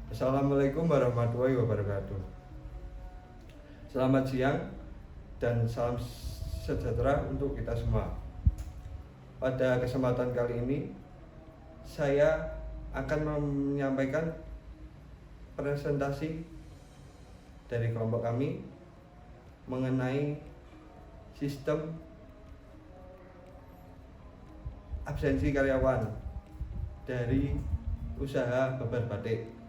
Assalamualaikum warahmatullahi wabarakatuh. Selamat siang dan salam sejahtera untuk kita semua. Pada kesempatan kali ini, saya akan menyampaikan presentasi dari kelompok kami mengenai sistem absensi karyawan dari usaha babat batik.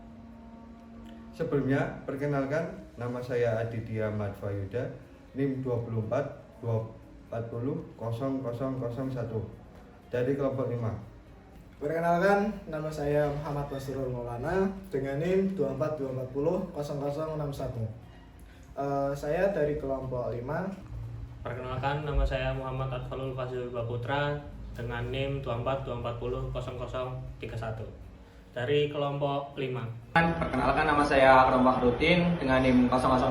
Sebelumnya, perkenalkan, nama saya Aditya Madfayuda, NIM 24 240 0001 dari kelompok 5. Perkenalkan, nama saya Muhammad Basirul Maulana dengan NIM 24 240 0061. Saya dari kelompok 5. Perkenalkan, nama saya Muhammad Atfalul Fazil Baputra dengan NIM 24 240 0031 dari kelompok 5. Perkenalkan, nama saya Akram Fakhruddin dengan NIM 0026.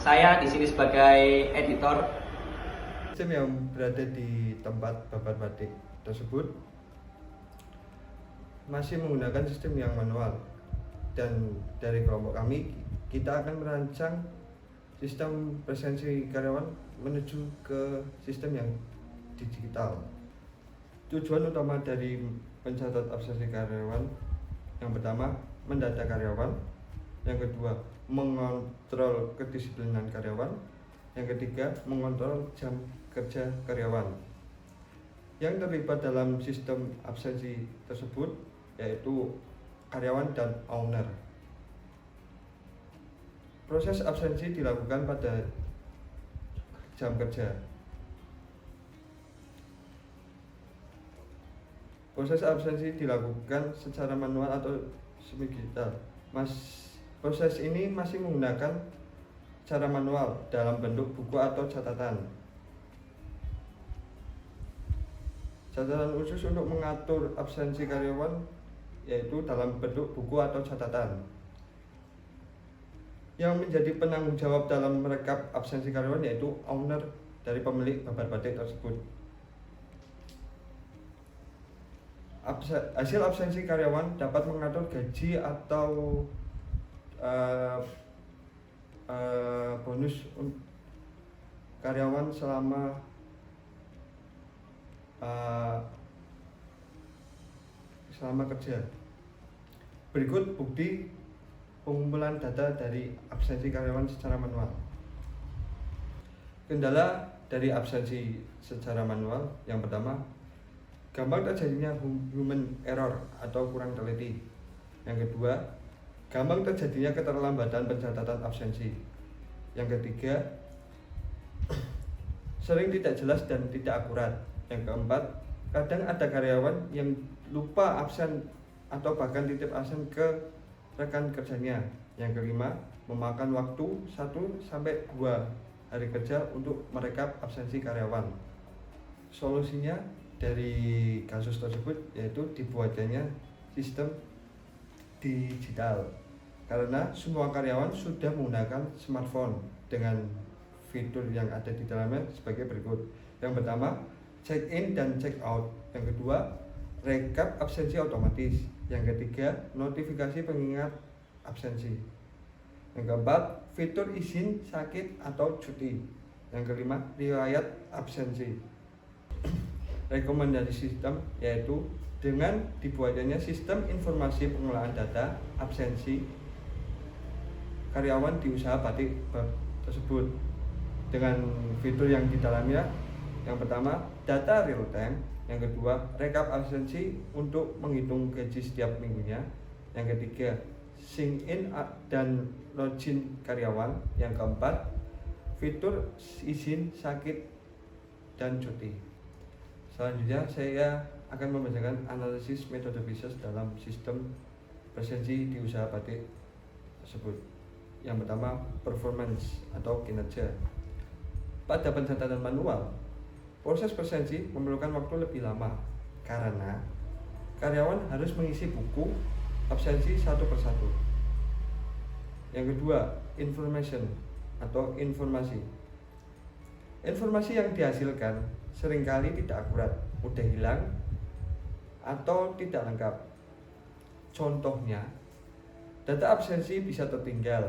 Saya di sini sebagai editor. Sistem yang berada di tempat babat batik tersebut masih menggunakan sistem yang manual, dan dari kelompok kami kita akan merancang sistem presensi karyawan menuju ke sistem yang digital. Tujuan utama dari pencatat absensi karyawan yang pertama, mendata karyawan. Yang kedua, mengontrol kedisiplinan karyawan. Yang ketiga, mengontrol jam kerja karyawan. Yang terlibat dalam sistem absensi tersebut yaitu karyawan dan owner. Proses absensi dilakukan pada jam kerja. Proses absensi dilakukan secara manual atau semi digital. Proses ini masih menggunakan cara manual dalam bentuk buku atau catatan. Catatan khusus untuk mengatur absensi karyawan yaitu dalam bentuk buku atau catatan. Yang menjadi penanggung jawab dalam merekap absensi karyawan yaitu owner dari pemilik babat batik tersebut. Hasil absensi karyawan dapat mengatur gaji atau bonus karyawan selama kerja. Berikut bukti pengumpulan data dari absensi karyawan secara manual. Kendala dari absensi secara manual yang pertama, gampang terjadinya human error atau kurang teliti. Yang kedua, gampang terjadinya keterlambatan pencatatan absensi. Yang ketiga, sering tidak jelas dan tidak akurat. Yang keempat, kadang ada karyawan yang lupa absen atau bahkan titip absen ke rekan kerjanya. Yang kelima, memakan waktu 1-2 hari kerja untuk merekap absensi karyawan. Solusinya dari kasus tersebut yaitu dibuatnya sistem digital, karena semua karyawan sudah menggunakan smartphone dengan fitur yang ada di dalamnya sebagai berikut. Yang pertama, check in dan check out. Yang kedua, rekap absensi otomatis. Yang ketiga, notifikasi pengingat absensi. Yang keempat, fitur izin sakit atau cuti. Yang kelima, riwayat absensi. Rekomendasi sistem yaitu dengan dibuatnya sistem informasi pengolahan data absensi karyawan di usaha batik tersebut dengan fitur yang di dalamnya. Yang pertama, data real time. Yang kedua, rekap absensi untuk menghitung gaji setiap minggunya. Yang ketiga, sync in dan login karyawan. Yang keempat, fitur izin sakit dan cuti. Selanjutnya saya akan membacakan analisis metode bisnis dalam sistem presensi di usaha batik tersebut. Yang pertama, performance atau kinerja. Pada pencatatan manual, proses presensi memerlukan waktu lebih lama karena karyawan harus mengisi buku absensi satu persatu. Yang kedua, information atau informasi. Informasi yang dihasilkan seringkali tidak akurat, mudah hilang, atau tidak lengkap. Contohnya, Data absensi bisa tertinggal,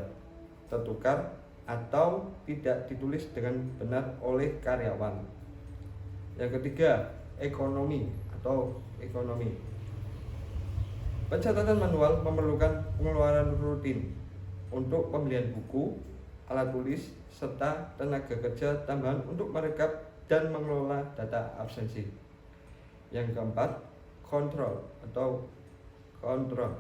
tertukar, atau tidak ditulis dengan benar oleh karyawan. Yang ketiga, ekonomi atau ekonomi. Pencatatan manual memerlukan pengeluaran rutin untuk pembelian buku, alat tulis, serta tenaga kerja tambahan untuk merekap dan mengelola data absensi. Yang keempat, kontrol atau kontrol.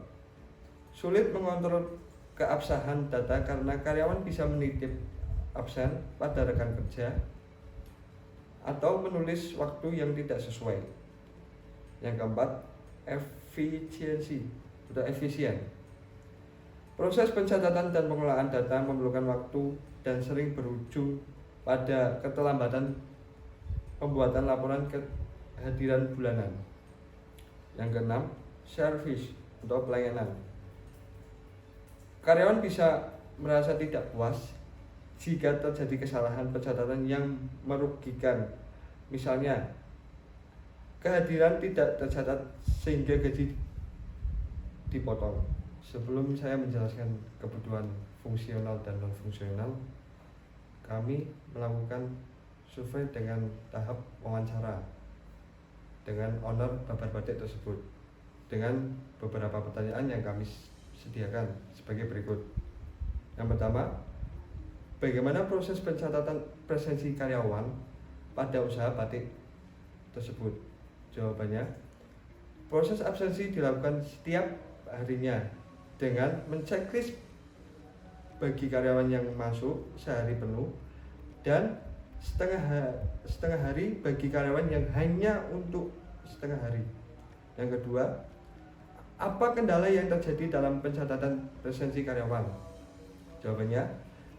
Sulit mengontrol keabsahan data karena karyawan bisa menitip absen pada rekan kerja atau menulis waktu yang tidak sesuai. Yang keempat, efisiensi atau efisien. Proses pencatatan dan pengelolaan data memerlukan waktu dan sering berujung pada keterlambatan pembuatan laporan kehadiran bulanan. Yang keenam, service atau pelayanan. Karyawan bisa merasa tidak puas jika terjadi kesalahan pencatatan yang merugikan. Misalnya, kehadiran tidak tercatat sehingga gaji dipotong. Sebelum saya menjelaskan kebutuhan fungsional dan non-fungsional, kami melakukan survei dengan tahap wawancara dengan owner Babar Batik tersebut dengan beberapa pertanyaan yang kami sediakan sebagai berikut. Yang pertama, bagaimana proses pencatatan presensi karyawan pada usaha batik tersebut? Jawabannya, proses absensi dilakukan setiap harinya dengan menceklis bagi karyawan yang masuk sehari penuh dan setengah hari bagi karyawan yang hanya untuk setengah hari. Yang kedua, apa kendala yang terjadi dalam pencatatan presensi karyawan? Jawabannya,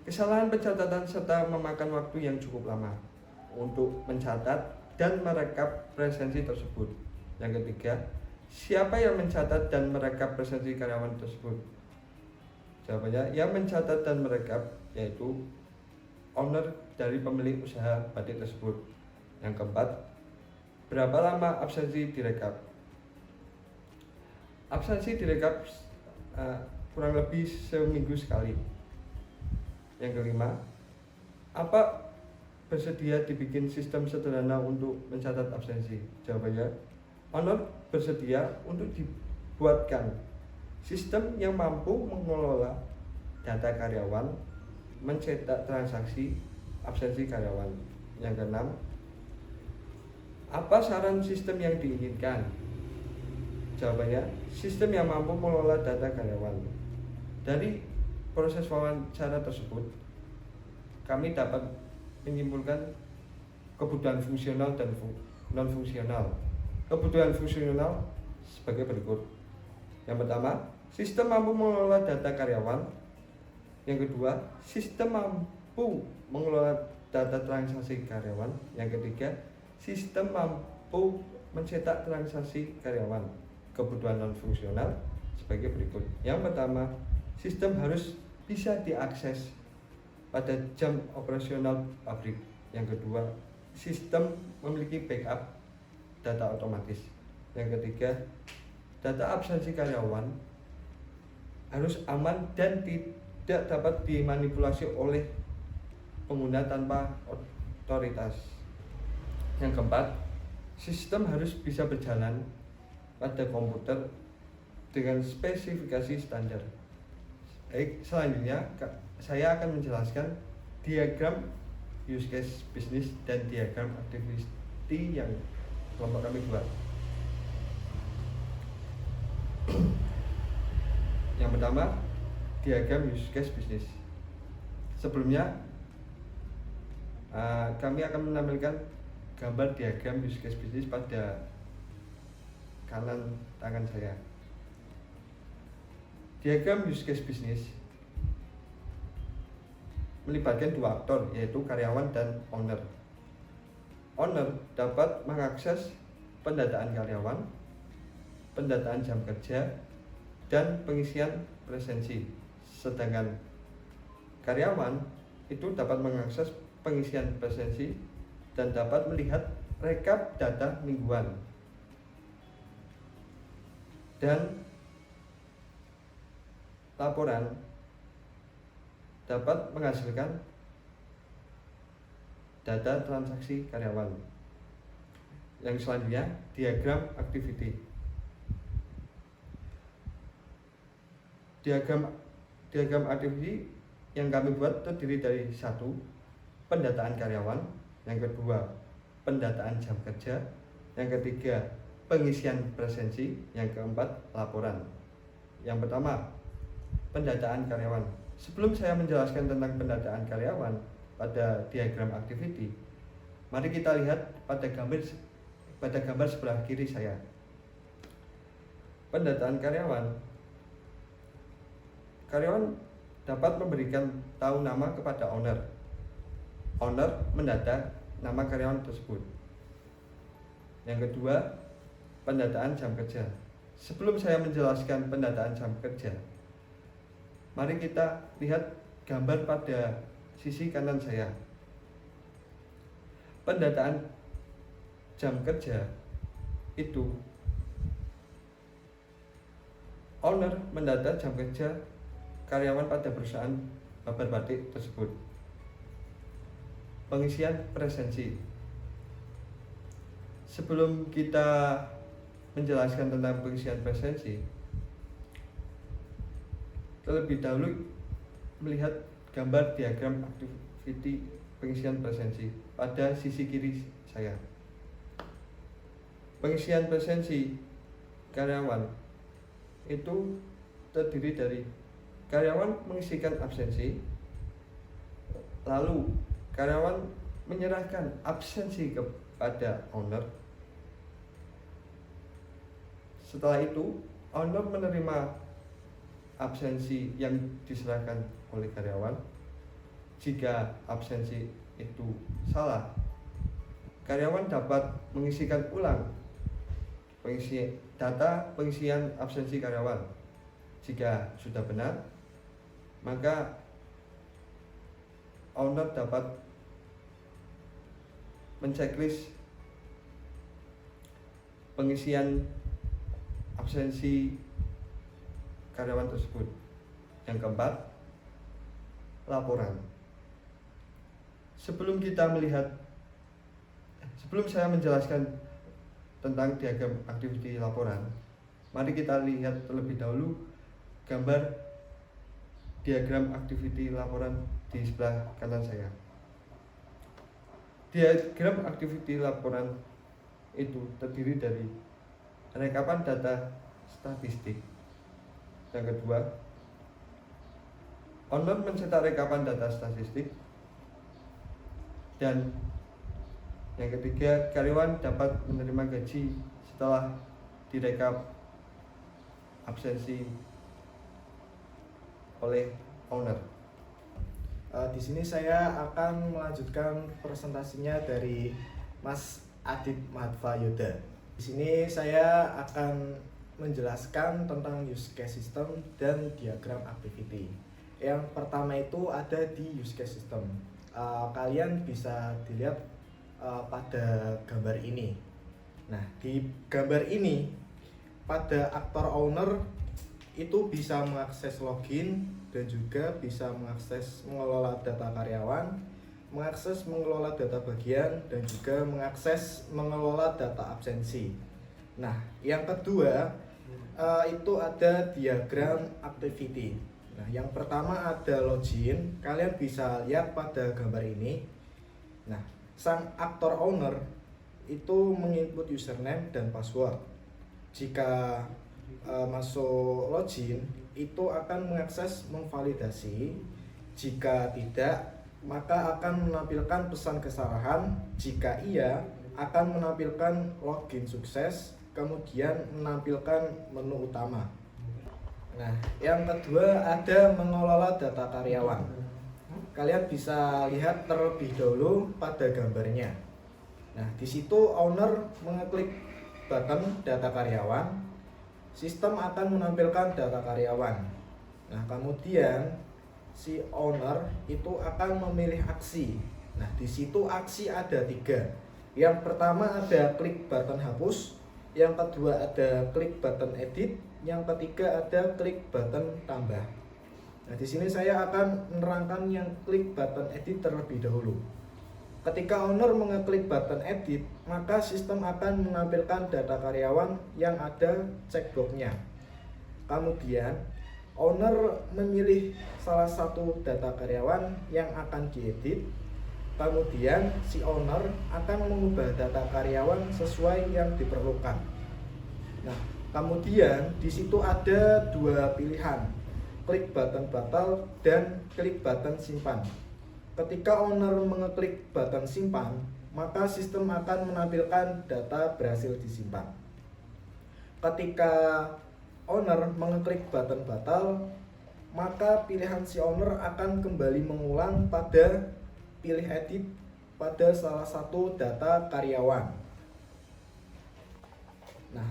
kesalahan pencatatan serta memakan waktu yang cukup lama untuk mencatat dan merekap presensi tersebut. Yang ketiga, siapa yang mencatat dan merekap presensi karyawan tersebut? Jawabannya, yang mencatat dan merekap yaitu owner dari pemilik usaha batik tersebut. Yang keempat, berapa lama absensi direkap? Absensi direkap kurang lebih seminggu sekali. Yang kelima, apa bersedia dibikin sistem sederhana untuk mencatat absensi? Jawabannya, owner bersedia untuk dibuatkan sistem yang mampu mengelola data karyawan, mencetak transaksi absensi karyawan. Yang keenam, apa saran sistem yang diinginkan? Jawabannya, sistem yang mampu mengelola data karyawan. Dari proses wawancara tersebut, kami dapat menyimpulkan kebutuhan fungsional dan non-fungsional. Kebutuhan fungsional sebagai berikut. Yang pertama, sistem mampu mengelola data karyawan. Yang kedua, sistem mampu mengelola data transaksi karyawan. Yang ketiga, sistem mampu mencetak transaksi karyawan. Kebutuhan non-fungsional sebagai berikut. Yang pertama, sistem harus bisa diakses pada jam operasional pabrik. Yang kedua, sistem memiliki backup data otomatis. Yang ketiga, data absensi karyawan harus aman dan tidak dapat dimanipulasi oleh pengguna tanpa otoritas. Yang keempat, sistem harus bisa berjalan pada komputer dengan spesifikasi standar. Baik, selanjutnya saya akan menjelaskan diagram use case bisnis dan diagram activity yang kelompok kami buat. Yang pertama, diagram use case bisnis. Sebelumnya kami akan menampilkan gambar diagram use case bisnis pada kanan tangan saya. Diagram use case bisnis melibatkan dua aktor, yaitu karyawan dan owner. Owner dapat mengakses pendataan karyawan, pendataan jam kerja, dan pengisian presensi. Sedangkan karyawan itu dapat mengakses pengisian presensi dan dapat melihat rekap data mingguan. Dan laporan dapat menghasilkan data transaksi karyawan. Yang selanjutnya, diagram activity. Diagram activity yang kami buat terdiri dari 1. Pendataan karyawan, yang kedua pendataan jam kerja, yang ketiga pengisian presensi, yang keempat laporan. Yang pertama, pendataan karyawan. Sebelum saya menjelaskan tentang pendataan karyawan pada diagram activity, mari kita lihat pada gambar sebelah kiri saya. Pendataan karyawan. Karyawan dapat memberikan tahu nama kepada owner. Owner mendata nama karyawan tersebut. Yang kedua, pendataan jam kerja. Sebelum saya menjelaskan pendataan jam kerja, mari kita lihat gambar pada sisi kanan saya. Pendataan jam kerja itu owner mendata jam kerja karyawan pada perusahaan babar batik tersebut. Pengisian presensi. Sebelum kita menjelaskan tentang pengisian presensi, terlebih dahulu melihat gambar diagram activity pengisian presensi pada sisi kiri saya. Pengisian presensi karyawan itu terdiri dari karyawan mengisikan absensi, lalu karyawan menyerahkan absensi kepada owner. Setelah itu, owner menerima absensi yang diserahkan oleh karyawan. Jika absensi itu salah, karyawan dapat mengisikan ulang data pengisian absensi karyawan. Jika sudah benar, maka owner dapat menceklis pengisian absensi karyawan tersebut. Yang keempat, laporan. Sebelum saya menjelaskan tentang diagram activity laporan, mari kita lihat terlebih dahulu gambar diagram activity laporan di sebelah kanan saya. Diagram activity laporan itu terdiri dari rekapan data statistik. Yang kedua, owner mencetak rekapan data statistik. Dan yang ketiga, karyawan dapat menerima gaji setelah direkap absensi oleh owner. Di sini saya akan melanjutkan presentasinya dari Mas Adit Madva Yoda. Di sini saya akan menjelaskan tentang use case system dan diagram activity. Yang pertama itu ada di use case system. Kalian bisa dilihat pada gambar ini. Nah, di gambar ini pada aktor owner itu bisa mengakses login dan juga bisa mengakses mengelola data karyawan, mengakses mengelola data bagian, dan juga mengakses mengelola data absensi. Nah, yang kedua itu ada diagram activity. Nah, yang pertama ada login. Kalian bisa lihat pada gambar ini. Nah, sang aktor owner itu menginput username dan password. Jika masuk login, itu akan mengakses memvalidasi. Jika tidak, maka akan menampilkan pesan kesalahan. Jika iya, akan menampilkan login sukses, kemudian menampilkan menu utama. Nah, yang kedua ada mengelola data karyawan. Kalian bisa lihat terlebih dahulu pada gambarnya. Nah, di situ owner mengeklik button data karyawan, sistem akan menampilkan data karyawan. Nah, kemudian si owner itu akan memilih aksi. Nah, di situ aksi ada 3. Yang pertama ada klik button hapus, yang kedua ada klik button edit, yang ketiga ada klik button tambah. Nah, di sini saya akan menerangkan yang klik button edit terlebih dahulu. Ketika owner mengeklik button edit, maka sistem akan menampilkan data karyawan yang ada checkbox-nya. Kemudian, owner memilih salah satu data karyawan yang akan diedit. Kemudian, si owner akan mengubah data karyawan sesuai yang diperlukan. Nah, kemudian di situ ada dua pilihan, klik button batal dan klik button simpan. Ketika owner mengeklik button simpan, maka sistem akan menampilkan data berhasil disimpan. Ketika owner mengeklik button batal, maka pilihan si owner akan kembali mengulang pada pilih edit pada salah satu data karyawan. Nah,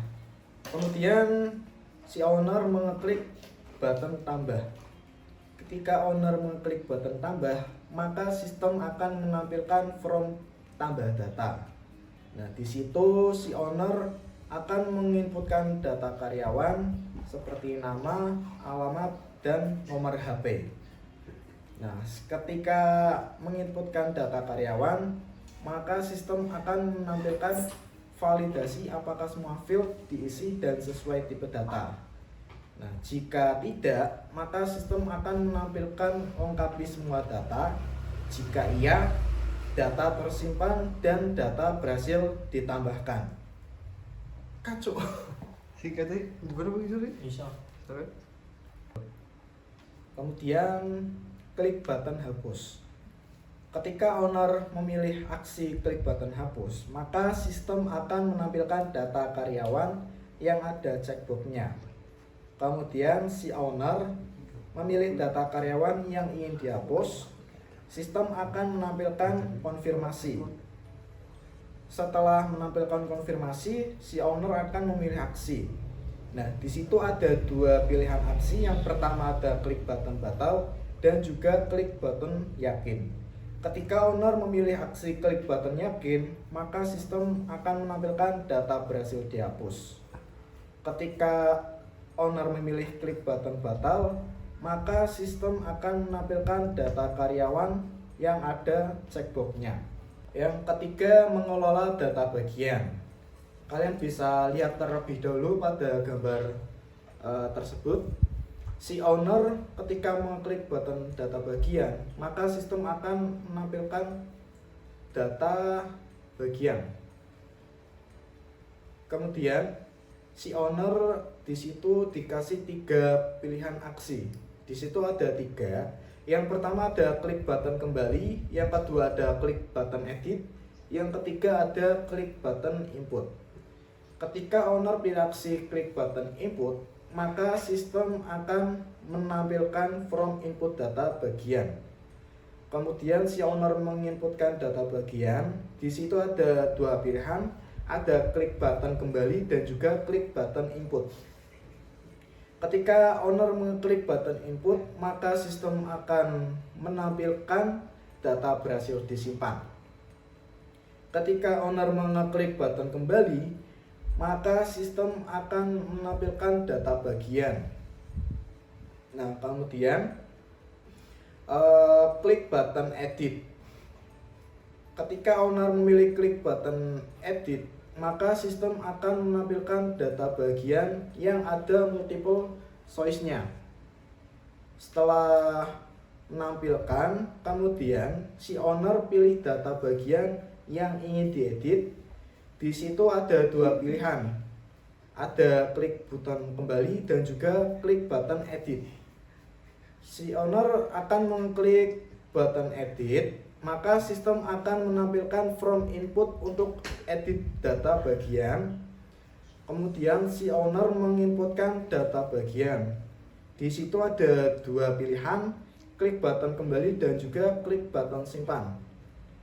kemudian si owner mengeklik button tambah. Ketika owner mengeklik button tambah, maka sistem akan menampilkan from tambah data. Nah, di situ si owner akan menginputkan data karyawan seperti nama, alamat, dan nomor HP. Nah, ketika menginputkan data karyawan, maka sistem akan menampilkan validasi apakah semua field diisi dan sesuai tipe data. Nah, jika tidak, maka sistem akan menampilkan lengkapi semua data. Jika iya, data tersimpan dan data berhasil ditambahkan. Kacau. Singkatnya gimana begitu nih? Bisa. Kemudian klik button hapus. Ketika owner memilih aksi klik button hapus, maka sistem akan menampilkan data karyawan yang ada checkbox-nya. Kemudian si owner memilih data karyawan yang ingin dihapus, sistem akan menampilkan konfirmasi. Setelah menampilkan konfirmasi, si owner akan memilih aksi. Nah, di situ ada dua pilihan aksi. Yang pertama ada klik button batal dan juga klik button yakin. Ketika owner memilih aksi klik button yakin, maka sistem akan menampilkan data berhasil dihapus. Ketika owner memilih klik button batal, maka sistem akan menampilkan data karyawan yang ada checkbox-nya. Yang ketiga, mengelola data bagian. Kalian bisa lihat terlebih dahulu pada gambar tersebut. Si owner ketika mengklik button data bagian, maka sistem akan menampilkan data bagian. Kemudian si owner di situ dikasih 3 pilihan aksi. Di situ ada 3. Yang pertama ada klik button kembali, yang kedua ada klik button edit, yang ketiga ada klik button input. Ketika owner pilih aksi klik button input, maka sistem akan menampilkan from input data bagian. Kemudian si owner menginputkan data bagian. Di situ ada 2 pilihan, ada klik button kembali dan juga klik button input. Ketika owner mengklik button input, maka sistem akan menampilkan data berhasil disimpan. Ketika owner mengklik button kembali, maka sistem akan menampilkan data bagian. Nah, kemudian klik button edit. Ketika owner memilih klik button edit, maka sistem akan menampilkan data bagian yang ada multiple choice-nya. Setelah menampilkan, kemudian si owner pilih data bagian yang ingin diedit. Di situ ada 2 pilihan. Ada klik button kembali dan juga klik button edit. Si owner akan mengklik button edit, maka sistem akan menampilkan from input untuk edit data bagian. Kemudian si owner menginputkan data bagian. Di situ ada 2 pilihan, klik button kembali dan juga klik button simpan.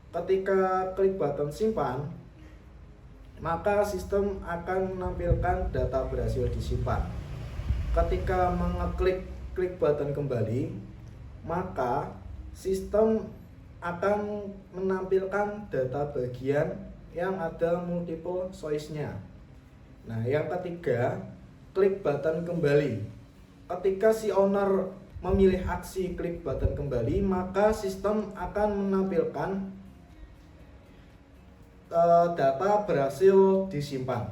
Ketika klik button simpan, maka sistem akan menampilkan data berhasil disimpan. Ketika mengeklik klik button kembali, maka sistem akan menampilkan data bagian yang ada multiple choice-nya. Nah, yang ketiga, klik button kembali. Ketika si owner memilih aksi klik button kembali, maka sistem akan menampilkan data berhasil disimpan.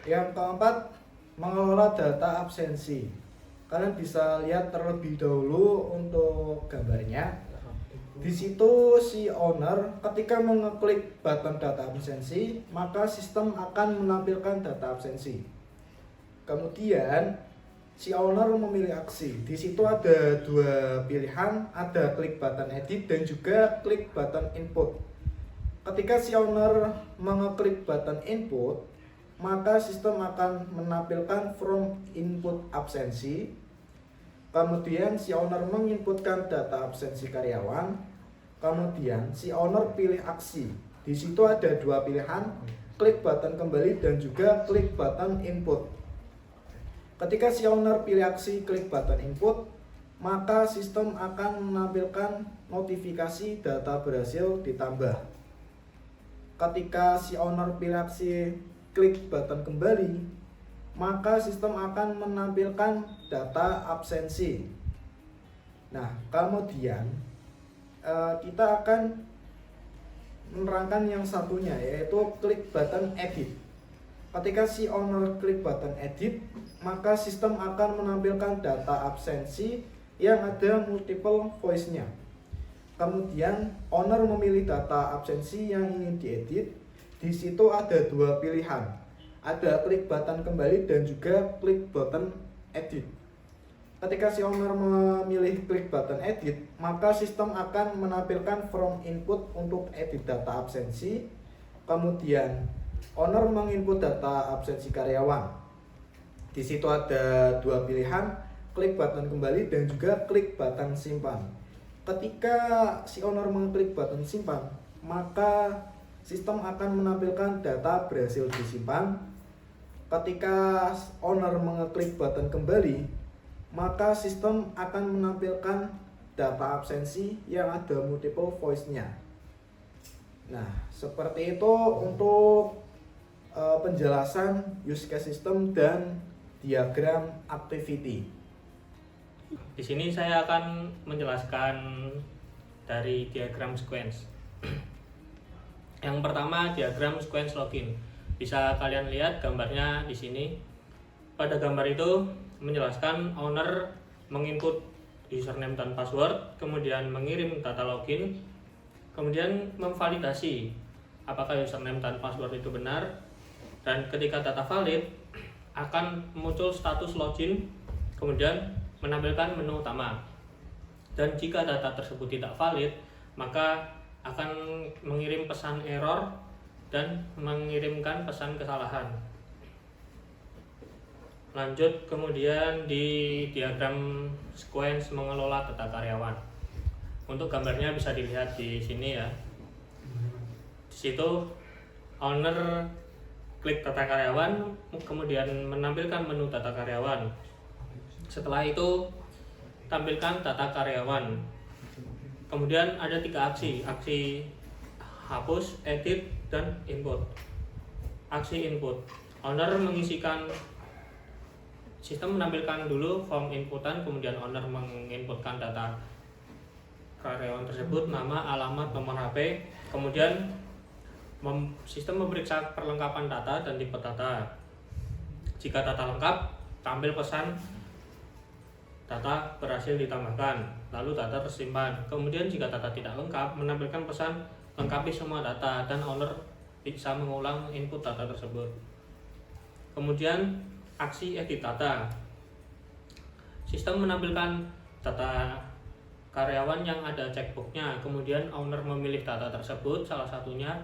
Yang keempat, mengelola data absensi. Kalian bisa lihat terlebih dahulu untuk gambarnya. Di situ si owner ketika mengeklik button data absensi, maka sistem akan menampilkan data absensi. Kemudian si owner memilih aksi. Di situ ada dua pilihan, ada klik button edit dan juga klik button input. Ketika si owner mengeklik button input, maka sistem akan menampilkan from input absensi. Kemudian si owner menginputkan data absensi karyawan. Kemudian si owner pilih aksi. Di situ ada dua pilihan, klik button kembali dan juga klik button input. Ketika si owner pilih aksi klik button input, maka sistem akan menampilkan notifikasi data berhasil ditambah. Ketika si owner pilih aksi klik button kembali, maka sistem akan menampilkan data absensi. Nah, kemudian kita akan menerangkan yang satunya, yaitu klik button edit. Ketika si owner klik button edit, maka sistem akan menampilkan data absensi yang ada multiple voice-nya. Kemudian owner memilih data absensi yang ingin diedit. Di situ ada dua pilihan, ada klik button kembali dan juga klik button edit. Ketika si owner memilih klik button edit, maka sistem akan menampilkan from input untuk edit data absensi. Kemudian owner menginput data absensi karyawan. Di situ ada dua pilihan, klik button kembali dan juga klik button simpan. Ketika si owner mengklik button simpan, maka sistem akan menampilkan data berhasil disimpan. Ketika owner mengeklik button kembali, maka sistem akan menampilkan data absensi yang ada multiple voice-nya. Nah, seperti itu untuk penjelasan use case system dan diagram activity. Di sini saya akan menjelaskan dari diagram sequence. Yang pertama, diagram sequence login. Bisa kalian lihat gambarnya di sini. Pada gambar itu menjelaskan owner menginput username dan password, kemudian mengirim data login, kemudian memvalidasi apakah username dan password itu benar, dan ketika data valid akan muncul status login, kemudian menampilkan menu utama. Dan jika data tersebut tidak valid, maka akan mengirim pesan error dan mengirimkan pesan kesalahan. Lanjut kemudian di diagram sequence mengelola data karyawan. Untuk gambarnya bisa dilihat di sini ya. Di situ owner klik data karyawan, kemudian menampilkan menu data karyawan. Setelah itu tampilkan data karyawan. Kemudian ada tiga aksi hapus, edit, dan input. Aksi input, owner mengisikan, sistem menampilkan dulu form inputan, kemudian owner menginputkan data karyawan tersebut, nama, alamat, nomor HP, kemudian sistem memeriksa perlengkapan data dan tipe data. Jika data lengkap, tampil pesan data berhasil ditambahkan, lalu data tersimpan. Kemudian jika data tidak lengkap, menampilkan pesan lengkapi semua data dan owner bisa mengulang input data tersebut. Kemudian aksi edit data. Sistem menampilkan data karyawan yang ada checkboxnya, kemudian owner memilih data tersebut salah satunya,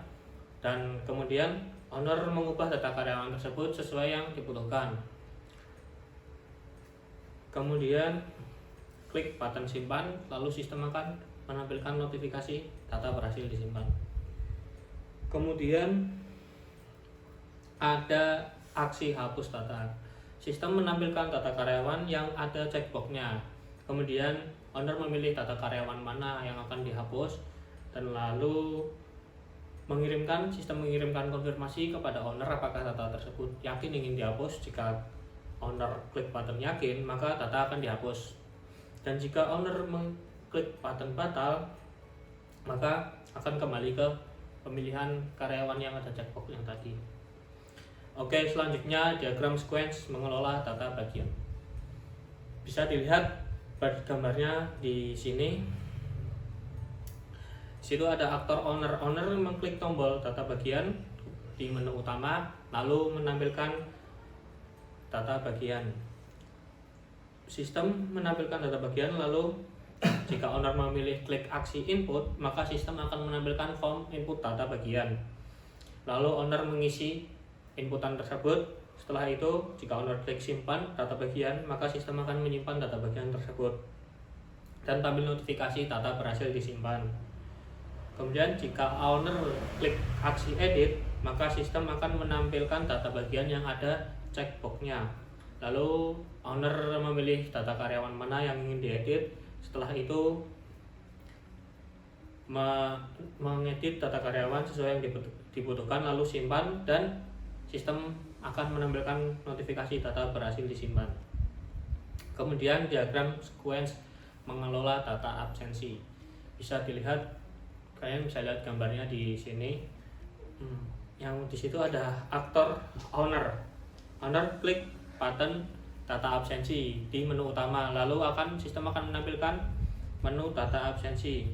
dan kemudian owner mengubah data karyawan tersebut sesuai yang dibutuhkan. Kemudian klik button simpan, lalu sistem akan menampilkan notifikasi data berhasil disimpan. Kemudian ada aksi hapus data. Sistem menampilkan data karyawan yang ada checkboxnya. Kemudian owner memilih data karyawan mana yang akan dihapus, dan lalu sistem mengirimkan konfirmasi kepada owner apakah data tersebut yakin ingin dihapus. Jika owner klik button yakin, maka data akan dihapus. Dan jika owner mengklik button batal, maka akan kembali ke pemilihan karyawan yang ada checkbox yang tadi. Oke, selanjutnya diagram sequence mengelola data bagian. Bisa dilihat gambarnya di sini. Di situ ada aktor owner. Owner mengklik tombol data bagian di menu utama, lalu menampilkan data bagian. Sistem menampilkan data bagian, lalu jika owner memilih klik aksi input, maka sistem akan menampilkan form input data bagian. Lalu owner mengisi inputan tersebut. Setelah itu, jika owner klik simpan data bagian, maka sistem akan menyimpan data bagian tersebut dan tampil notifikasi data berhasil disimpan. Kemudian jika owner klik aksi edit, maka sistem akan menampilkan data bagian yang ada checkbox-nya. Lalu owner memilih data karyawan mana yang ingin diedit. Setelah itu mengedit data karyawan sesuai yang dibutuhkan, lalu simpan, dan sistem akan menampilkan notifikasi data berhasil disimpan. Kemudian diagram sequence mengelola data absensi. Bisa dilihat, kalian bisa lihat gambarnya di sini. Yang di situ ada aktor owner. Owner klik button data absensi di menu utama, lalu sistem akan menampilkan menu data absensi.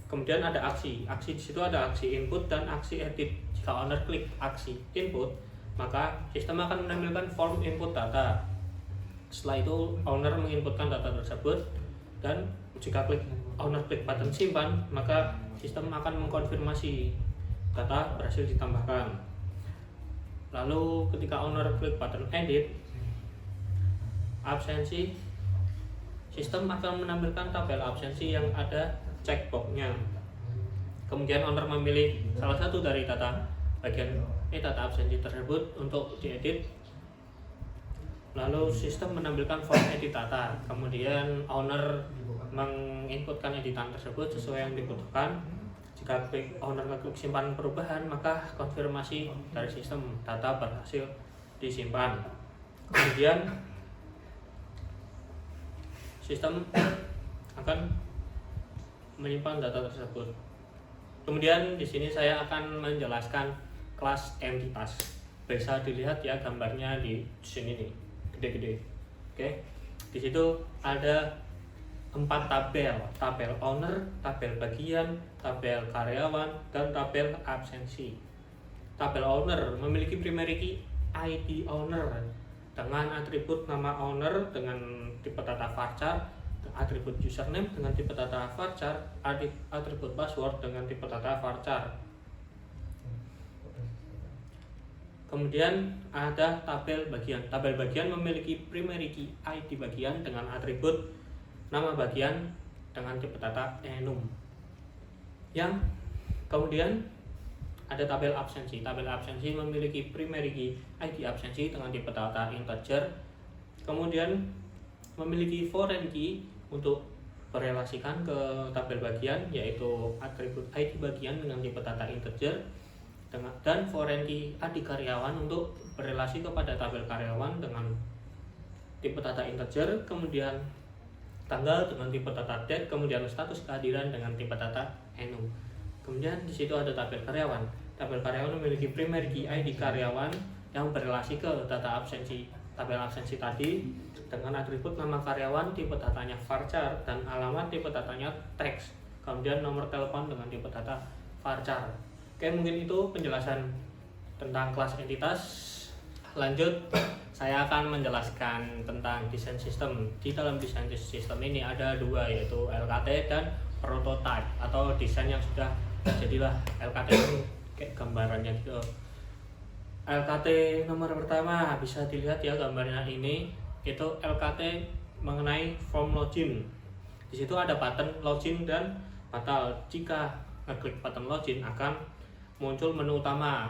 Kemudian ada aksi. Aksi di situ ada aksi input dan aksi edit. Jika owner klik aksi input, maka sistem akan menampilkan form input data. Setelah itu owner menginputkan data tersebut, dan jika owner klik button simpan, maka sistem akan mengkonfirmasi data berhasil ditambahkan. Lalu ketika owner klik button edit absensi, sistem akan menampilkan tabel absensi yang ada checkbox-nya. Kemudian owner memilih salah satu dari data bagian data absensi tersebut untuk diedit. Lalu sistem menampilkan form edit data. Kemudian owner menginputkan editan tersebut sesuai yang dibutuhkan. Jika owner klik simpan perubahan, maka konfirmasi dari sistem data berhasil disimpan. Kemudian sistem akan menyimpan data tersebut. Kemudian di sini saya akan menjelaskan kelas entitas. Bisa dilihat ya gambarnya di sini nih, gede-gede. Oke. Di situ ada 4 tabel: tabel owner, tabel bagian, tabel karyawan, dan tabel absensi. Tabel owner memiliki primary key ID owner dengan atribut nama owner dengan tipe tata varchar, atribut username dengan tipe tata varchar, atribut password dengan tipe tata varchar. Kemudian ada tabel bagian. Tabel bagian memiliki primary key ID bagian dengan atribut nama bagian dengan tipe tata enum. Yang kemudian ada tabel absensi. Tabel absensi memiliki primary key ID absensi dengan tipe tata integer. Kemudian memiliki foreign key untuk berelasikan ke tabel bagian, yaitu atribut ID bagian dengan tipe tata integer, dan foreign key ID karyawan untuk berelasi kepada tabel karyawan dengan tipe tata integer. Kemudian tanggal dengan tipe tata date, kemudian status kehadiran dengan tipe tata enum. Kemudian di situ ada tabel karyawan. Tabel karyawan memiliki primary key ID karyawan yang berelasi ke data absensi. Tabel absensi tadi dengan atribut nama karyawan, tipe datanya varchar, dan alamat tipe datanya text. Kemudian nomor telepon dengan tipe data varchar. Oke, mungkin itu penjelasan tentang kelas entitas. Lanjut, saya akan menjelaskan tentang desain sistem. Di dalam desain sistem ini ada 2, yaitu LKT dan prototype, atau desain yang sudah jadilah. LKT itu kayak gambarannya gitu. LKT nomor pertama bisa dilihat ya gambarnya ini, itu LKT mengenai form login. Di situ ada button login dan batal. Jika ngeklik button login akan muncul menu utama,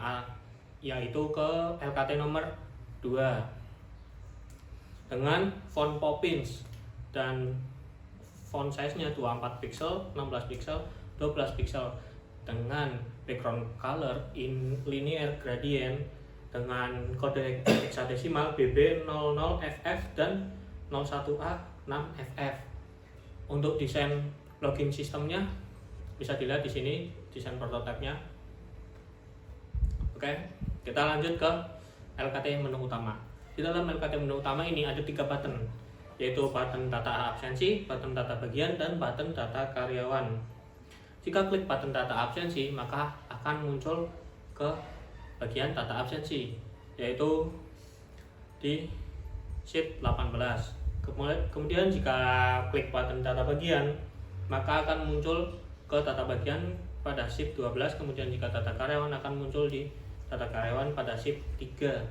yaitu ke LKT nomor 2 dengan font Poppins dan font size-nya 24 pixel, 16 pixel, 12 pixel, dengan background color in linear gradient dengan kode hexadesimal BB00FF dan 01A6FF. Untuk desain login sistemnya bisa dilihat di sini, desain prototipenya. Oke, kita lanjut ke LKT menu utama. Di dalam LKT menu utama ini ada 3 button, yaitu button data absensi, button data bagian, dan button data karyawan. Jika klik button data absensi, maka akan muncul ke bagian data absensi, yaitu di sheet 18. Kemudian jika klik button data bagian, maka akan muncul ke data bagian pada sheet 12. Kemudian jika data karyawan akan muncul di data karyawan pada sheet 3.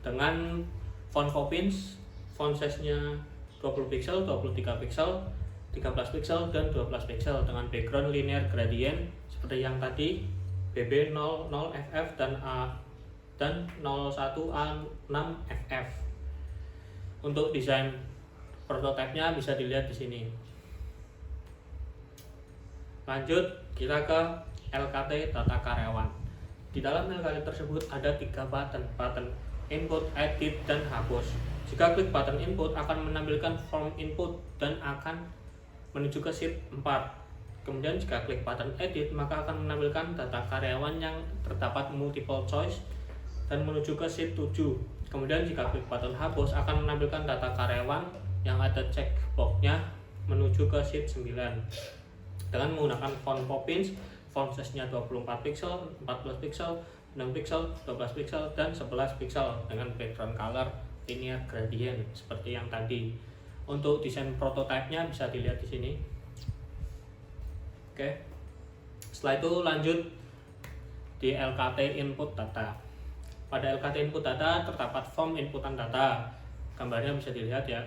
Dengan font Poppins, font size-nya 20 pixel, 23 pixel, 13 pixel, dan 12 pixel dengan background linear gradient seperti yang tadi, BB00FF dan 01A6FF. Untuk desain prototipenya bisa dilihat di sini. Lanjut kita ke LKT data karyawan. Di dalam LKT tersebut ada 3 button input, edit, dan hapus. Jika klik button input akan menampilkan form input dan akan menuju ke sheet 4. Kemudian jika klik button edit maka akan menampilkan data karyawan yang terdapat multiple choice dan menuju ke sheet 7. Kemudian jika klik button hapus akan menampilkan data karyawan yang ada checkbox-nya menuju ke sheet 9. Dengan menggunakan font Poppins, font size-nya 24 pixel, 14 pixel, 6 pixel, 12 pixel, dan 11 pixel dengan background color linear gradient seperti yang tadi. Untuk desain prototipenya bisa dilihat di sini. Oke. Setelah itu lanjut di LKT input data. Pada LKT input data terdapat form inputan data. Gambarnya bisa dilihat ya.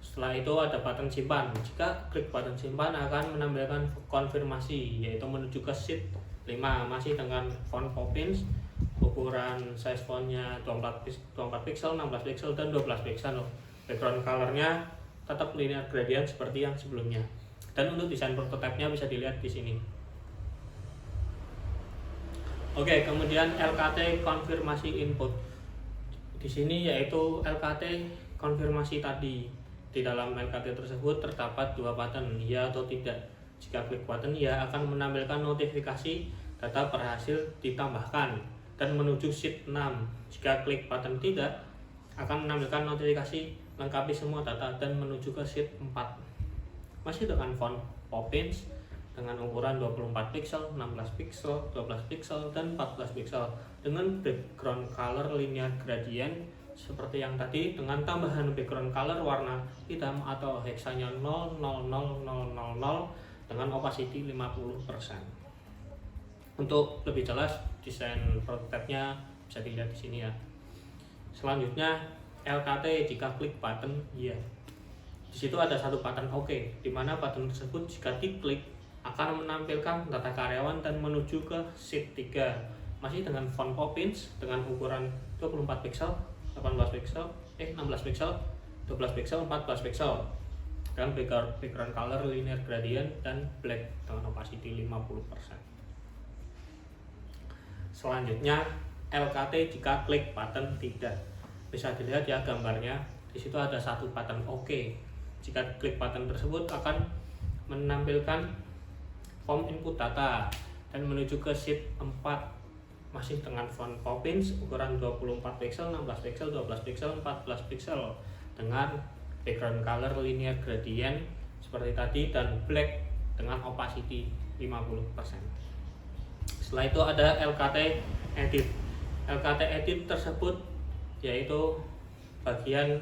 Setelah itu ada button simpan. Jika klik button simpan akan menampilkan konfirmasi, yaitu menuju ke sheet 5 masih dengan font Poppins, ukuran size fontnya 24 pixel, 16 pixel, dan 12 pixel. Background colornya tetap linear gradient seperti yang sebelumnya. Dan untuk desain prototipenya bisa dilihat di sini. Oke, kemudian LKT konfirmasi input. Di sini yaitu LKT konfirmasi tadi. Di dalam LKT tersebut terdapat 2 button, ya atau tidak. Jika klik button ya akan menampilkan notifikasi data berhasil ditambahkan dan menuju sheet 6. Jika klik button tidak akan menampilkan notifikasi lengkapi semua data dan menuju ke sheet 4. Masih dengan font Poppins dengan ukuran 24 pixel, 16 pixel, 12 pixel, dan 14 pixel dengan background color linear gradient seperti yang tadi dengan tambahan background color warna hitam atau heksanya 00000 dengan opacity 50%. Untuk lebih jelas desain prototipenya bisa dilihat di sini ya. Selanjutnya LKT jika klik button ya. Di situ ada 1 button OK, di mana button tersebut jika diklik akan menampilkan data karyawan dan menuju ke sheet 3. Masih dengan font Poppins dengan ukuran 24 pixel, 18 pixel, 16 pixel, 12 pixel, 14 pixel dengan background color linear gradient dan black dengan opacity 50%. Selanjutnya LKT jika klik button tidak. Bisa dilihat ya gambarnya. Di situ ada 1 button OK. Jika klik button tersebut akan menampilkan form input data dan menuju ke sheet 4. Masih dengan font Poppins ukuran 24 pixel, 16 pixel, 12 pixel, 14 pixel dengan background color linear gradient seperti tadi dan black dengan opacity 50%. Setelah itu ada LKT edit. LKT edit tersebut yaitu bagian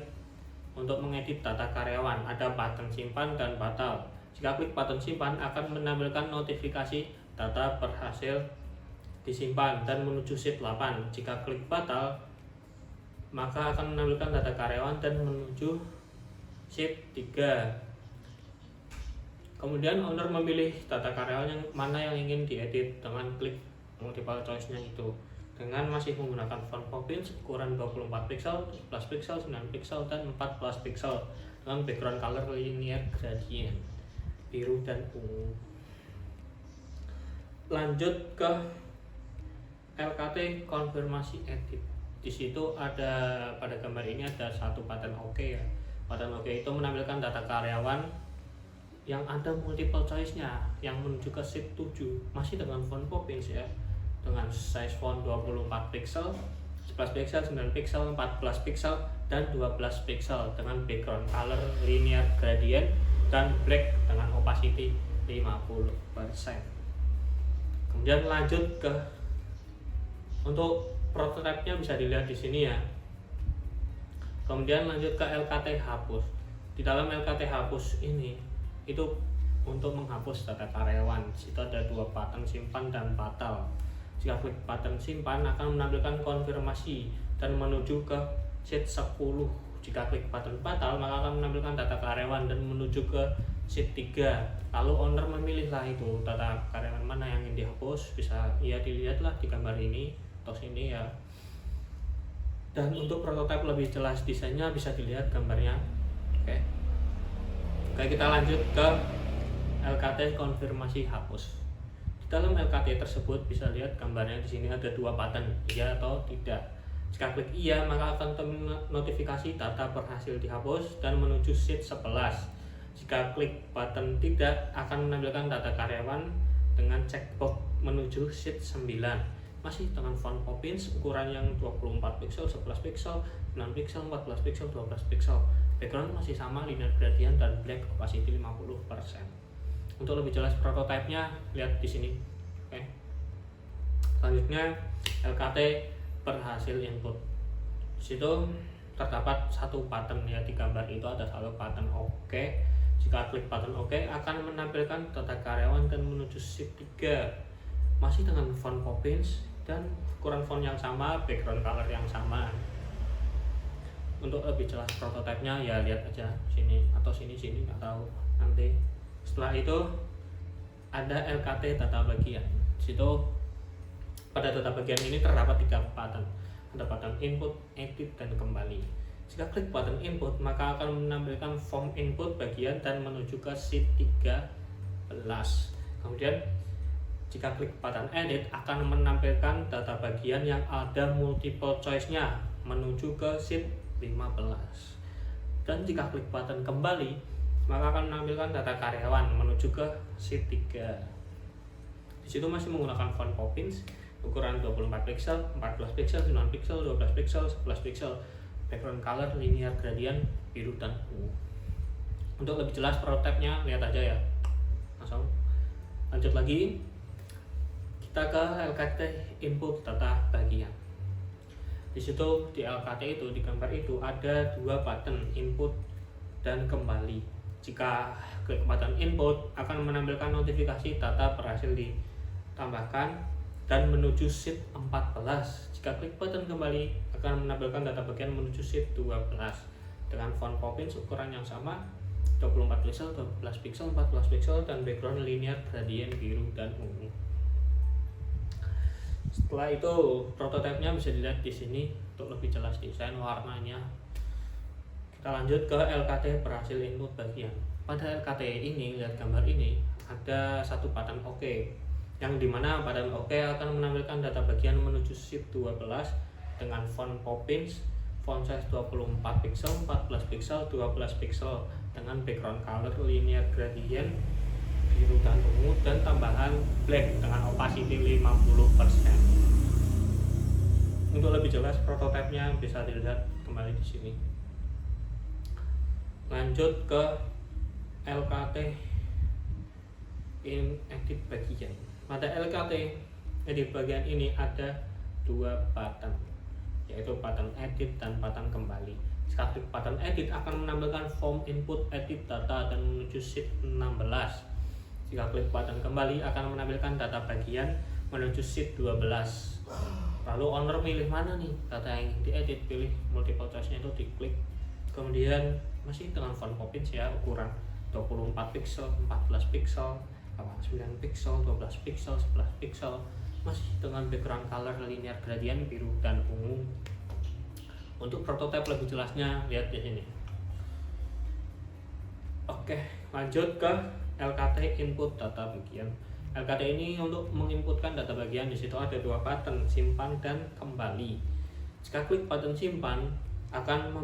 untuk mengedit data karyawan. Ada button simpan dan batal. Jika klik button simpan akan menampilkan notifikasi data berhasil disimpan dan menuju sheet 8. Jika klik batal maka akan menampilkan data karyawan dan menuju sheet 3. Kemudian owner memilih data karyawan yang mana yang ingin diedit dengan klik multiple choice-nya itu. Dengan masih menggunakan font Poppins ukuran 24 pixel, 12 pixel, 9 pixel, dan 14 pixel dengan background color linear gradient biru dan ungu. Lanjut ke LKT konfirmasi edit. Di situ ada pada gambar ini ada 1 button OK ya. Button OK itu menampilkan data karyawan yang ada multiple choice-nya yang menuju ke sheet 7, masih dengan font Poppins ya, dengan size font 24 pixel, 11 pixel, 9 pixel, 14 pixel, dan 12 pixel dengan background color linear gradient dan black dengan opacity 50%. Kemudian lanjut ke untuk prototipe-nya bisa dilihat di sini ya. Kemudian lanjut ke LKT hapus. Di dalam LKT hapus ini itu untuk menghapus data karyawan. Situ ada 2 button simpan dan batal. Jika klik button simpan akan menampilkan konfirmasi dan menuju ke sheet 10. Jika klik button batal maka akan menampilkan data karyawan dan menuju ke sheet 3. Lalu owner memilihlah itu data karyawan mana yang ingin dihapus, bisa ya dilihatlah di gambar ini atau sini ya. Dan untuk prototipe lebih jelas desainnya bisa dilihat gambarnya. Oke, kita lanjut ke LKT konfirmasi hapus. Di dalam LKT tersebut bisa lihat gambarnya di sini ada 2 button, iya atau tidak. Jika klik iya maka akan notifikasi data berhasil dihapus dan menuju sheet 11. Jika klik button tidak akan menampilkan data karyawan dengan checkbox menuju sheet 9. Masih dengan font Poppins, ukuran yang 24 pixel, 11 pixel, 9 pixel, 14 pixel, 12 pixel. Background masih sama, linear gradient dan black opacity 50%. Untuk lebih jelas prototipenya lihat di sini. Oke. Selanjutnya LKT berhasil input. Di situ terdapat 1 button ya, di gambar itu ada 1 button OK. Jika klik button OK akan menampilkan data karyawan dan menuju sheet 3. Masih dengan font Poppins dan ukuran font yang sama, background color yang sama. Untuk lebih jelas prototipenya ya lihat aja sini atau sini nggak tahu nanti. Setelah itu ada LKT data bagian. Di situ pada data bagian ini terdapat 3 button. Ada button input, edit, dan kembali. Jika klik button input maka akan menampilkan form input bagian dan menuju ke sheet 13. Kemudian jika klik button edit akan menampilkan data bagian yang ada multiple choice-nya menuju ke sheet 15. Dan jika klik button kembali maka akan menampilkan data karyawan menuju ke sheet 3. Di situ masih menggunakan font Poppins, ukuran 24 pixel, 14 pixel, 9 pixel, 12 pixel, 11 pixel. Background color linear gradient biru dan ungu. Untuk lebih jelas prototipenya lihat aja ya. Langsung lanjut lagi. Kita ke LKT input data bagian. Di situ di LKT itu, di gambar itu ada 2 button input dan kembali. Jika klik button input akan menampilkan notifikasi data berhasil ditambahkan dan menuju sheet 14. Jika klik button kembali akan menampilkan data bagian menuju sheet 12 dengan font Poppins, ukuran yang sama, 24 pixel, 12 pixel, 14 pixel, dan background linear gradient biru dan ungu. Setelah itu prototipenya bisa dilihat di sini untuk lebih jelas desain warnanya. Kita lanjut ke LKT berhasil input bagian. Pada LKT ini, lihat gambar ini, ada 1 button OK, yang dimana button OK akan menampilkan data bagian menuju sheet 12 dengan font Poppins, font size 24 pixel, 14 pixel, 12 pixel dengan background color linear gradient biru dan ungu dan tambahan black dengan opacity 50%. Untuk lebih jelas prototipenya bisa dilihat kembali di sini. Lanjut ke LKT edit bagian. Pada LKT edit bagian ini ada 2 button, yaitu button edit dan button kembali. Jika klik button edit akan menampilkan form input edit data dan menuju sheet 16. Jika klik button kembali akan menampilkan data bagian menuju sheet 12. Lalu owner pilih mana nih data yang ingin diedit, pilih multiple choice-nya itu diklik. Kemudian masih dengan font Poppins ya, ukuran 24 pixel, 14 pixel, 9 pixel, 12 pixel, 11 pixel, masih dengan background color linear gradient biru dan ungu. Untuk prototipe lebih jelasnya lihat di sini. Oke, lanjut ke LKT input data bagian. LKT ini untuk menginputkan data bagian. Di situ ada 2 button, simpan dan kembali. Jika klik button simpan akan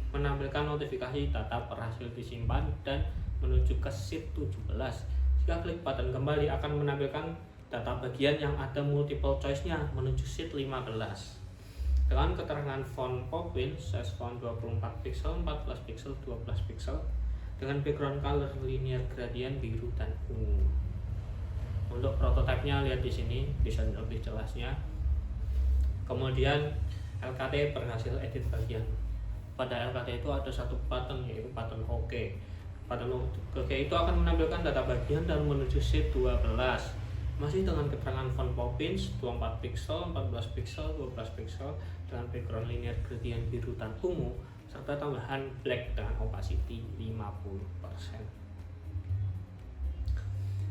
menampilkan notifikasi data berhasil disimpan dan menuju ke sheet 17. Jika klik button kembali akan menampilkan data bagian yang ada multiple choice-nya menuju sheet 15. Dengan keterangan font Poppins, size font 24 pixel, 14 pixel, 12 pixel dengan background color linear gradient biru dan ungu. Untuk prototipenya lihat di sini, bisa lebih jelasnya. Kemudian LKT berhasil edit bagian. Pada LKT itu ada satu button, yaitu button OK. Button OK itu akan menampilkan data bagian dan menuju sheet 12. Masih dengan keterangan font Poppins 24 pixel, 14 pixel, 12 pixel dengan background linear gradient biru dan ungu serta tambahan black dengan opacity 50%.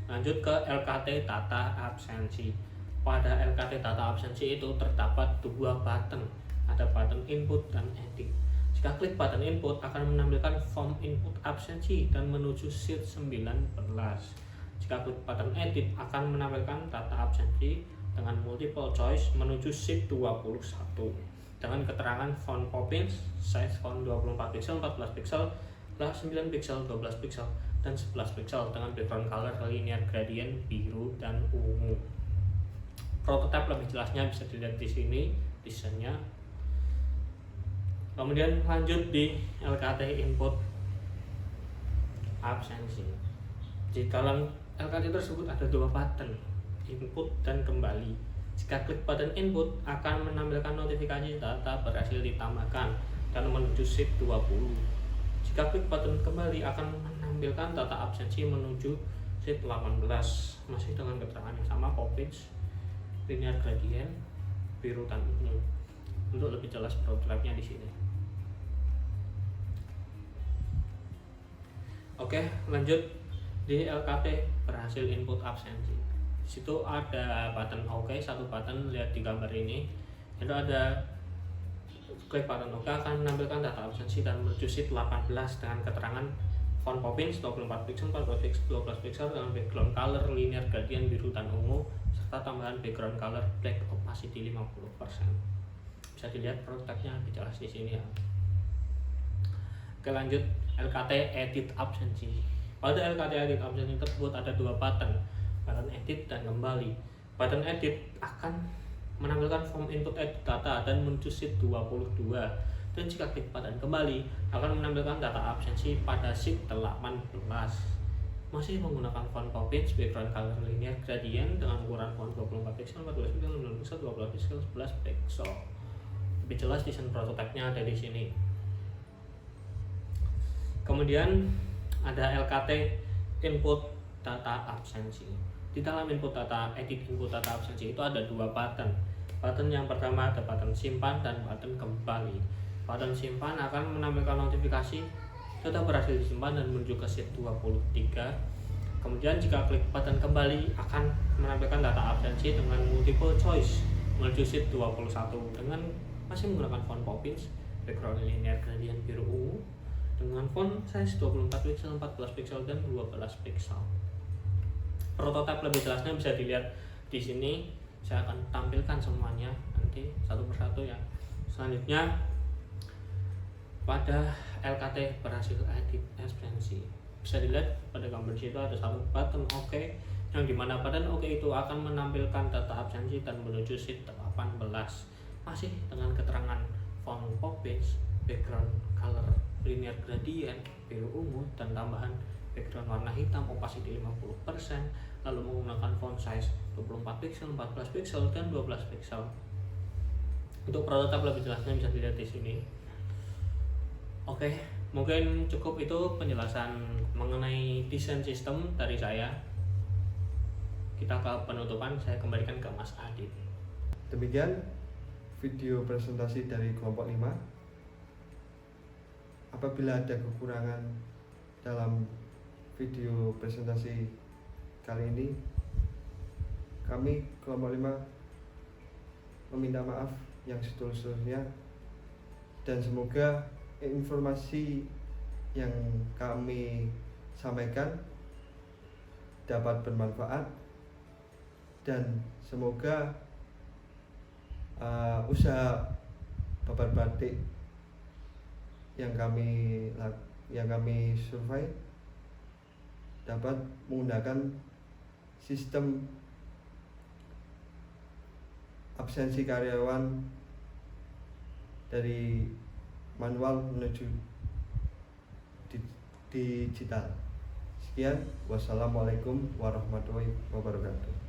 Lanjut ke LKT data absensi. Pada LKT data absensi itu terdapat dua button, ada button input dan edit. Jika klik button input akan menampilkan form input absensi dan menuju sheet 19. Jika klik button edit akan menampilkan data absensi dengan multiple choice menuju sheet 21 dengan keterangan font Poppins, size font 24 pixel, 14 pixel, 9 pixel, 12 pixel, dan 11 pixel dengan background color linear gradient biru dan ungu. Prototipe lebih jelasnya bisa dilihat di sini desainnya. Kemudian lanjut di LKT input absensi. Di dalam LKT tersebut ada dua button, input dan kembali. Jika klik button input akan menampilkan notifikasi data berhasil ditambahkan dan menuju sheet 20. Jika klik button kembali akan menampilkan data absensi menuju sheet 18. Masih dengan keterangan yang sama, Poppins, linear gradient, biru dan ungu. Untuk lebih jelas prototipe-nya di sini. Oke, lanjut di LKT berhasil input absensi. Di situ ada button OK, satu button, lihat di gambar ini. Itu ada klik button OK akan menampilkan data absensi dan menuju sheet 18 dengan keterangan font Poppins 24 pixel, 14 pixel, 12 pixel dengan background color linear gradient biru dan ungu serta tambahan background color black opacity 50%. Bisa dilihat prototipenya lebih jelas di sini ya. Oke, lanjut LKT edit absensi. Pada LKT edit absensi tersebut ada dua button edit dan kembali. Button edit akan menampilkan form input edit data dan menuju sheet 22. Dan jika klik button kembali akan menampilkan data absensi pada sheet 18. Masih menggunakan font Poppins, background color linear gradient dengan ukuran font 24 pixel, 14 pixel, 16 pixel, 12 pixel, 11 pixel. Lebih jelas desain prototipenya ada di sini. Kemudian ada LKT input data absensi. Di dalam input data absensi itu ada dua button. Button yang pertama ada button simpan dan button kembali. Button simpan akan menampilkan notifikasi data berhasil disimpan dan menuju ke sheet 23. Kemudian jika klik button kembali akan menampilkan data absensi dengan multiple choice menuju sheet 21 dengan masih menggunakan font Poppins, background linear gradient biru ungu dengan font size 24 pixel, 14 pixel dan 12 pixel. Prototipe lebih jelasnya bisa dilihat di sini. Saya akan tampilkan semuanya nanti satu persatu ya. Selanjutnya pada LKT berhasil edit absensi. Bisa dilihat pada gambar situ ada satu button OK yang dimana button OK itu akan menampilkan data absensi dan menuju sheet 18. Masih dengan keterangan font Poppins, background color linear gradient biru ungu dan tambahan background warna hitam opacity 50%, lalu menggunakan font size 24 pixel, 14 pixel dan 12 pixel. Untuk prototipe lebih jelasnya bisa dilihat di sini. Oke, mungkin cukup itu penjelasan mengenai desain sistem dari saya. Kita ke penutupan, saya kembalikan ke Mas Adit. Demikian video presentasi dari kelompok 5. Apabila ada kekurangan dalam video presentasi kali ini, kami kelompok 5 meminta maaf yang setulus-tulusnya, dan semoga informasi yang kami sampaikan dapat bermanfaat, dan semoga usaha babar batik yang kami survei dapat menggunakan sistem absensi karyawan dari manual menuju digital. Sekian, wassalamualaikum warahmatullahi wabarakatuh.